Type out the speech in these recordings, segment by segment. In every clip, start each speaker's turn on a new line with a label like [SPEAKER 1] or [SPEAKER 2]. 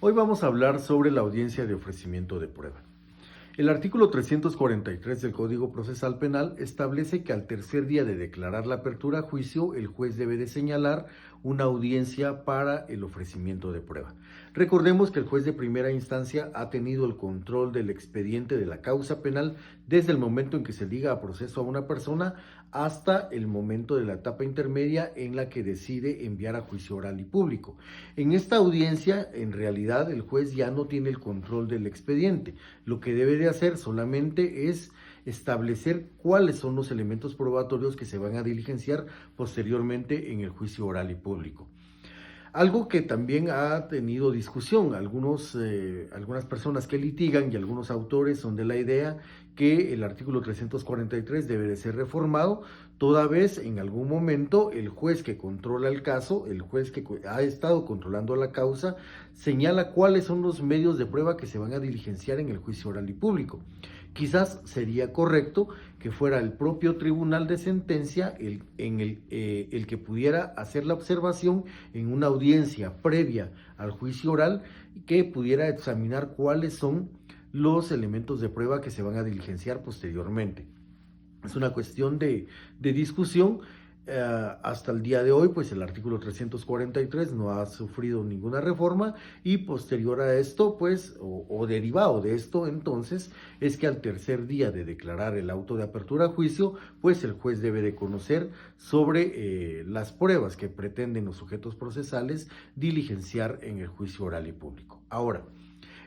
[SPEAKER 1] Hoy vamos a hablar sobre la audiencia de ofrecimiento de prueba. El artículo 343 del Código Procesal Penal establece que al tercer día de declarar la apertura a juicio, el juez debe de señalar una audiencia para el ofrecimiento de prueba. Recordemos que el juez de primera instancia ha tenido el control del expediente de la causa penal desde el momento en que se liga a proceso a una persona hasta el momento de la etapa intermedia en la que decide enviar a juicio oral y público. En esta audiencia, en realidad, el juez ya no tiene el control del expediente. Lo que debe de hacer solamente es establecer cuáles son los elementos probatorios que se van a diligenciar posteriormente en el juicio oral y público. Algo que también ha tenido discusión, algunas personas que litigan y algunos autores son de la idea que el artículo 343 debe de ser reformado, toda vez en algún momento el juez que controla el caso, el juez que ha estado controlando la causa, señala cuáles son los medios de prueba que se van a diligenciar en el juicio oral y público. Quizás sería correcto que fuera el propio tribunal de sentencia el que pudiera hacer la observación en una audiencia previa al juicio oral, que pudiera examinar cuáles son los elementos de prueba que se van a diligenciar posteriormente. Es una cuestión de discusión. Hasta el día de hoy, pues el artículo 343 no ha sufrido ninguna reforma, y posterior a esto, pues, o derivado de esto, entonces, es que al tercer día de declarar el auto de apertura a juicio, pues el juez debe de conocer sobre las pruebas que pretenden los sujetos procesales diligenciar en el juicio oral y público. Ahora,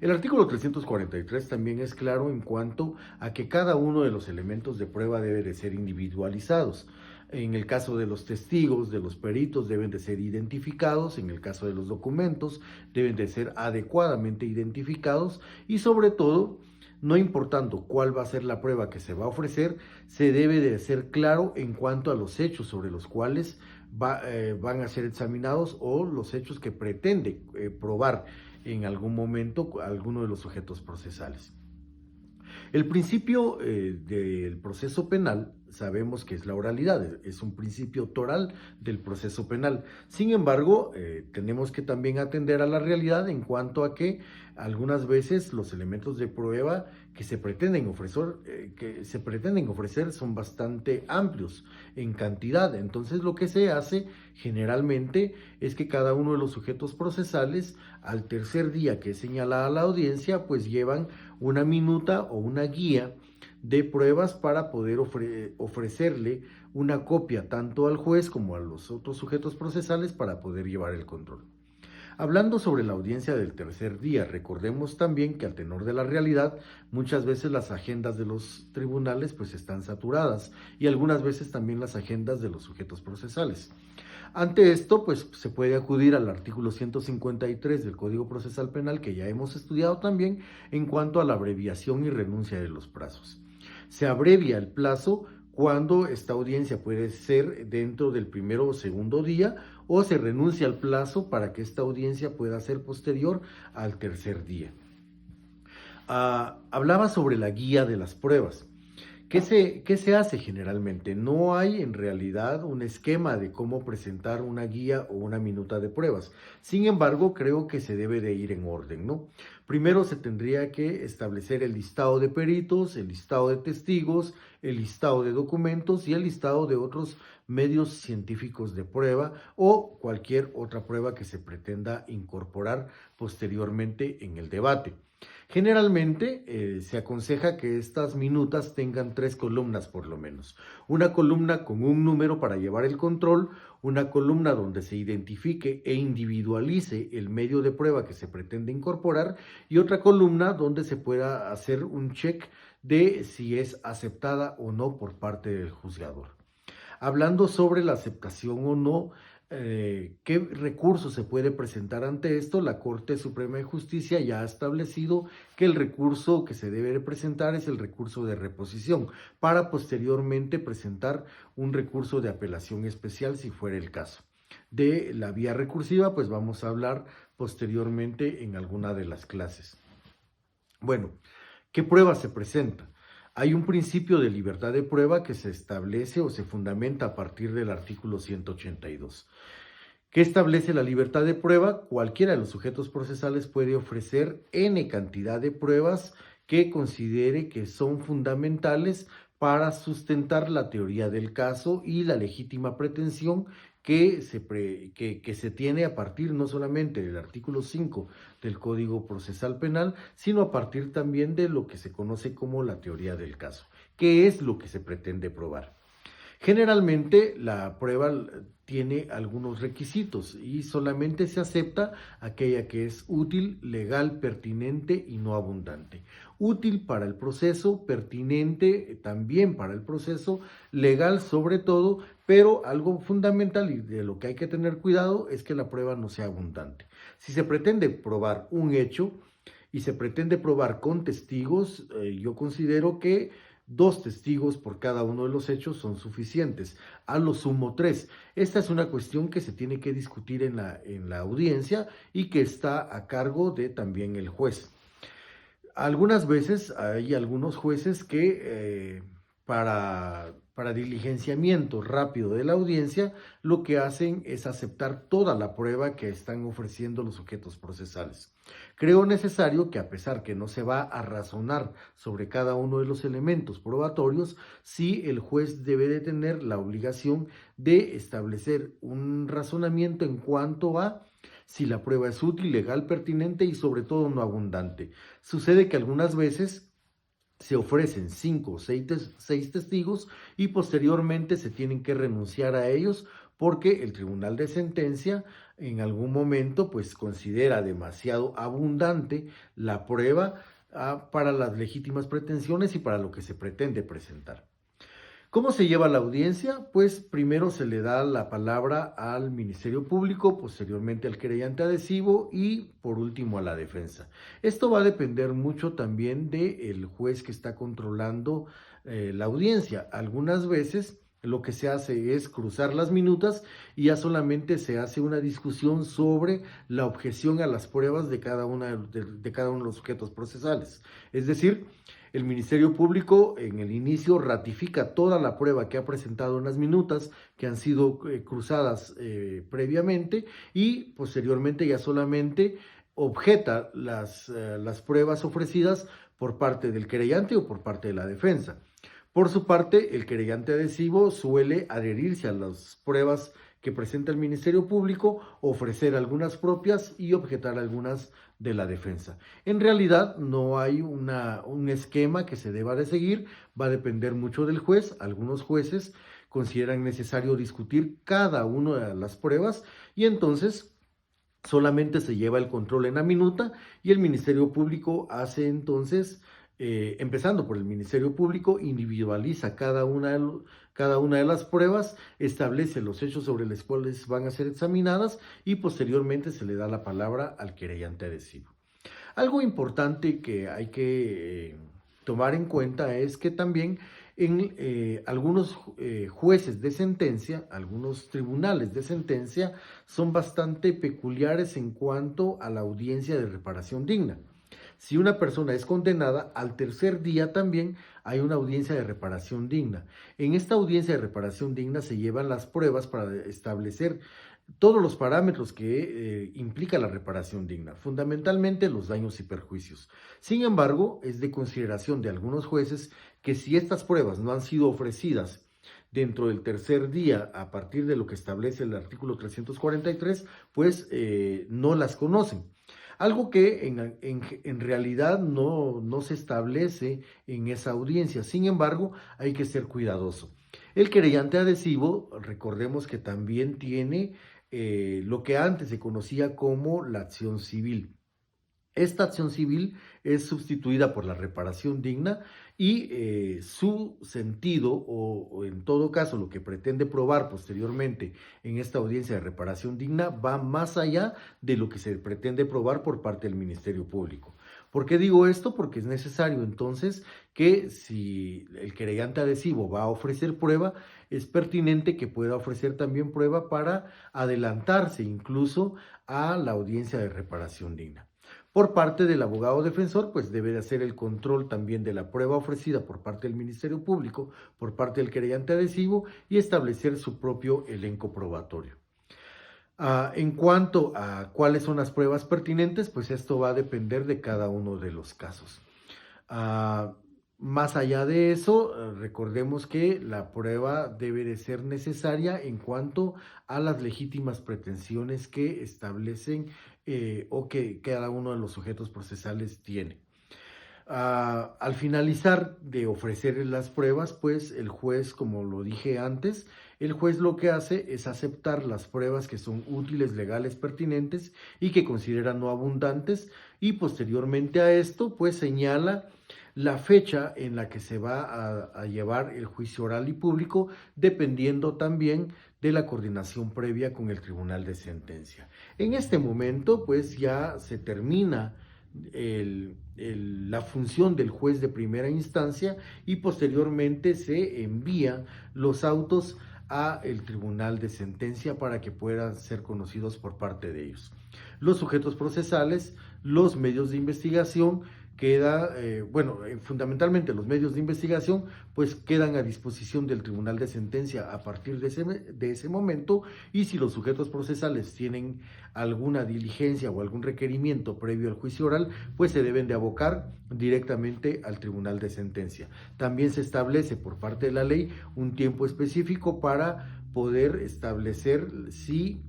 [SPEAKER 1] el artículo 343 también es claro en cuanto a que cada uno de los elementos de prueba debe de ser individualizados. En el caso de los testigos, de los peritos, deben de ser identificados. En el caso de los documentos, deben de ser adecuadamente identificados. Y sobre todo, no importando cuál va a ser la prueba que se va a ofrecer, se debe de ser claro en cuanto a los hechos sobre los cuales van a ser examinados, o los hechos que pretende probar en algún momento alguno de los sujetos procesales. El principio del proceso penal sabemos que es la oralidad, es un principio toral del proceso penal. Sin embargo, tenemos que también atender a la realidad en cuanto a que algunas veces los elementos de prueba que se pretenden ofrecer son bastante amplios en cantidad. Entonces, lo que se hace generalmente es que cada uno de los sujetos procesales, al tercer día que es señalada la audiencia, pues llevan una minuta o una guía de pruebas para poder ofrecerle una copia tanto al juez como a los otros sujetos procesales para poder llevar el control. Hablando sobre la audiencia del tercer día, recordemos también que al tenor de la realidad, muchas veces las agendas de los tribunales pues están saturadas, y algunas veces también las agendas de los sujetos procesales. Ante esto, pues se puede acudir al artículo 153 del Código Procesal Penal, que ya hemos estudiado también, en cuanto a la abreviación y renuncia de los plazos. Se abrevia el plazo cuando esta audiencia puede ser dentro del primero o segundo día, o se renuncia al plazo para que esta audiencia pueda ser posterior al tercer día. Hablaba sobre la guía de las pruebas. ¿Qué se hace generalmente? No hay en realidad un esquema de cómo presentar una guía o una minuta de pruebas. Sin embargo, creo que se debe de ir en orden, ¿no? Primero se tendría que establecer el listado de peritos, el listado de testigos, el listado de documentos y el listado de otros medios científicos de prueba, o cualquier otra prueba que se pretenda incorporar posteriormente en el debate. Generalmente se aconseja que estas minutas tengan 3 columnas por lo menos. Una columna con un número para llevar el control, una columna donde se identifique e individualice el medio de prueba que se pretende incorporar, y otra columna donde se pueda hacer un check de si es aceptada o no por parte del juzgador. Hablando sobre la aceptación o no, ¿qué recurso se puede presentar ante esto? La Corte Suprema de Justicia ya ha establecido que el recurso que se debe presentar es el recurso de reposición, para posteriormente presentar un recurso de apelación especial si fuera el caso. De la vía recursiva, pues vamos a hablar posteriormente en alguna de las clases. Bueno, ¿qué prueba se presenta? Hay un principio de libertad de prueba que se establece o se fundamenta a partir del artículo 182. que establece la libertad de prueba. Cualquiera de los sujetos procesales puede ofrecer N cantidad de pruebas que considere que son fundamentales para sustentar la teoría del caso y la legítima pretensión que se tiene a partir no solamente del artículo 5 del Código Procesal Penal, sino a partir también de lo que se conoce como la teoría del caso, que es lo que se pretende probar. Generalmente la prueba tiene algunos requisitos y solamente se acepta aquella que es útil, legal, pertinente y no abundante. Útil para el proceso, pertinente también para el proceso, legal sobre todo, pero algo fundamental y de lo que hay que tener cuidado es que la prueba no sea abundante. Si se pretende probar un hecho y se pretende probar con testigos, yo considero que 2 testigos por cada uno de los hechos son suficientes, a lo sumo 3. Esta es una cuestión que se tiene que discutir en la audiencia y que está a cargo de también el juez. Algunas veces hay algunos jueces que para diligenciamiento rápido de la audiencia, lo que hacen es aceptar toda la prueba que están ofreciendo los sujetos procesales. Creo necesario que, a pesar que no se va a razonar sobre cada uno de los elementos probatorios, sí el juez debe de tener la obligación de establecer un razonamiento en cuanto a si la prueba es útil, legal, pertinente y sobre todo no abundante. Sucede que algunas veces se ofrecen 5 o 6 testigos y posteriormente se tienen que renunciar a ellos porque el tribunal de sentencia en algún momento pues considera demasiado abundante la prueba para las legítimas pretensiones y para lo que se pretende presentar. ¿Cómo se lleva la audiencia? Pues primero se le da la palabra al Ministerio Público, posteriormente al querellante adhesivo y por último a la defensa. Esto va a depender mucho también del juez que está controlando la audiencia. Algunas veces lo que se hace es cruzar las minutas y ya solamente se hace una discusión sobre la objeción a las pruebas de cada uno de los sujetos procesales. Es decir, el Ministerio Público en el inicio ratifica toda la prueba que ha presentado en las minutas que han sido cruzadas previamente y posteriormente ya solamente objeta las pruebas ofrecidas por parte del querellante o por parte de la defensa. Por su parte, el querellante adhesivo suele adherirse a las pruebas que presenta el Ministerio Público, ofrecer algunas propias y objetar algunas de la defensa. En realidad no hay un esquema que se deba de seguir, va a depender mucho del juez. Algunos jueces consideran necesario discutir cada una de las pruebas y entonces solamente se lleva el control en la minuta y el Ministerio Público hace entonces, empezando por el Ministerio Público, individualiza cada una de las pruebas, establece los hechos sobre los cuales van a ser examinadas y posteriormente se le da la palabra al querellante adhesivo. Algo importante que hay que tomar en cuenta es que también en algunos jueces de sentencia, algunos tribunales de sentencia son bastante peculiares en cuanto a la audiencia de reparación digna. Si una persona es condenada, al tercer día también hay una audiencia de reparación digna. En esta audiencia de reparación digna se llevan las pruebas para establecer todos los parámetros que implica la reparación digna, fundamentalmente los daños y perjuicios. Sin embargo, es de consideración de algunos jueces que si estas pruebas no han sido ofrecidas dentro del tercer día, a partir de lo que establece el artículo 343, pues no las conocen. Algo que en realidad no se establece en esa audiencia. Sin embargo, hay que ser cuidadoso. El querellante adhesivo, recordemos que también tiene lo que antes se conocía como la acción civil. Esta acción civil es sustituida por la reparación digna y su sentido o en todo caso lo que pretende probar posteriormente en esta audiencia de reparación digna va más allá de lo que se pretende probar por parte del Ministerio Público. ¿Por qué digo esto? Porque es necesario entonces que si el querellante adhesivo va a ofrecer prueba, es pertinente que pueda ofrecer también prueba para adelantarse incluso a la audiencia de reparación digna. Por parte del abogado defensor, pues debe de hacer el control también de la prueba ofrecida por parte del Ministerio Público, por parte del querellante adhesivo y establecer su propio elenco probatorio. En cuanto a cuáles son las pruebas pertinentes, pues esto va a depender de cada uno de los casos. Ah, Más allá de eso, recordemos que la prueba debe de ser necesaria en cuanto a las legítimas pretensiones que establecen o que cada uno de los sujetos procesales tiene. Al finalizar de ofrecer las pruebas, pues el juez, como lo dije antes, el juez lo que hace es aceptar las pruebas que son útiles, legales, pertinentes y que considera no abundantes, y posteriormente a esto, pues señala la fecha en la que se va a llevar el juicio oral y público, dependiendo también de la coordinación previa con el tribunal de sentencia. En este momento, pues ya se termina la función del juez de primera instancia, y posteriormente se envían los autos a el tribunal de sentencia para que puedan ser conocidos por parte de ellos. Los sujetos procesales, los medios de investigación, fundamentalmente los medios de investigación, pues quedan a disposición del tribunal de sentencia a partir de ese momento, y si los sujetos procesales tienen alguna diligencia o algún requerimiento previo al juicio oral, pues se deben de abocar directamente al tribunal de sentencia. También se establece por parte de la ley un tiempo específico para poder establecer si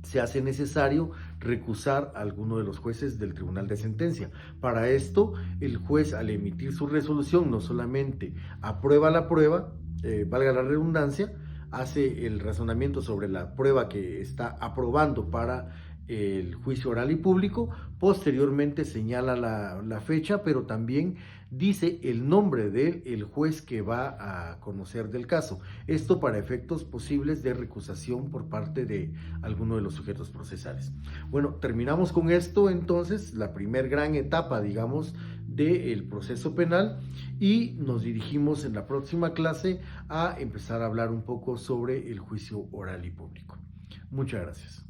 [SPEAKER 1] se hace necesario recusar a alguno de los jueces del tribunal de sentencia. Para esto, el juez, al emitir su resolución, no solamente aprueba la prueba, valga la redundancia, hace el razonamiento sobre la prueba que está aprobando para el juicio oral y público, posteriormente señala la fecha, pero también dice el nombre del juez que va a conocer del caso. Esto para efectos posibles de recusación por parte de alguno de los sujetos procesales. Bueno, terminamos con esto entonces, la primer gran etapa, digamos, del proceso penal, y nos dirigimos en la próxima clase a empezar a hablar un poco sobre el juicio oral y público. Muchas gracias.